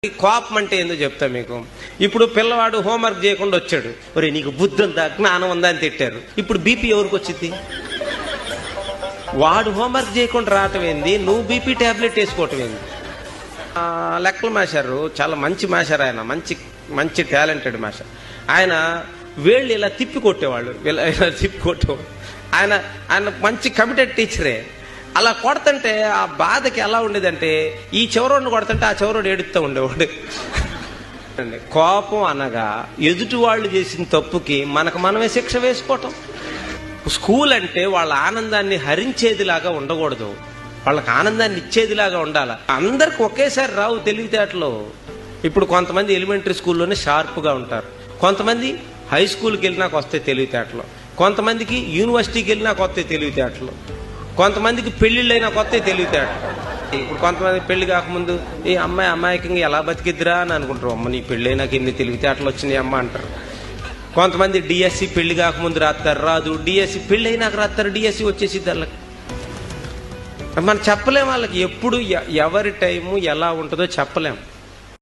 కోపం అంటే ఏందో చెప్తా మీకు. ఇప్పుడు పిల్లవాడు హోంవర్క్ చేయకుండా వచ్చాడు, ఒరే నీకు బుద్ధి ఉందా జ్ఞానం ఉందా అని తిట్టారు. ఇప్పుడు బీపీ ఎవరికి వచ్చింది? వాడు హోంవర్క్ చేయకుండా రావటం ఏంది, నువ్వు బీపీ టాబ్లెట్ వేసుకోవటం ఏంది? లెక్కల మాస్టారు చాలా మంచి మాస్టర్, ఆయన మంచి మంచి టాలెంటెడ్ మాస్టర్. ఆయన వేళ్ళు ఇలా తిప్పి కొట్టేవాళ్ళు, ఇలా తిప్పి కొట్టేవాళ్ళు. ఆయన ఆయన మంచి కమిటెడ్ టీచరే. అలా కొడుతుంటే ఆ బాధకి ఎలా ఉండేదంటే, ఈ చివరోడిని కొడుతుంటే ఆ చివరోడు ఏడుస్తూ ఉండేవాడు. కోపం అనగా ఎదుటి వాళ్ళు చేసిన తప్పుకి మనకు మనమే శిక్ష వేసుకోవటం. స్కూల్ అంటే వాళ్ళ ఆనందాన్ని హరించేదిలాగా ఉండకూడదు, వాళ్ళకి ఆనందాన్ని ఇచ్చేదిలాగా ఉండాలి. అందరికి ఒకేసారి రావు తెలివితేటలు. ఇప్పుడు కొంతమంది ఎలిమెంటరీ స్కూల్లోనే షార్ప్గా ఉంటారు, కొంతమంది హై స్కూల్కి వెళ్ళినాక వస్తాయి తెలివితేటలు, కొంతమందికి యూనివర్సిటీకి వెళ్ళినాక వస్తాయి తెలివితేటలు, కొంతమందికి పెళ్లిళ్ళైనా కొత్త తెలివితేటలు. ఇప్పుడు కొంతమంది పెళ్లి కాకముందు ఈ అమ్మాయి అమాయకంగా ఎలా బతికిద్దిరా అని అనుకుంటారు. అమ్మ నీ పెళ్ళి అయినాక ఇన్ని తెలివితేటలు వచ్చినాయి అమ్మ అంటారు. కొంతమంది డిఎస్సి పెళ్లి కాకముందు రాస్తారు, రాదు. డిఎస్సి పెళ్లి అయినాక రాస్తారు, డిఎస్సి వచ్చేసిద్ది వాళ్ళకి. మనం చెప్పలేం వాళ్ళకి ఎప్పుడు ఎవరి టైము ఎలా ఉంటుందో చెప్పలేం.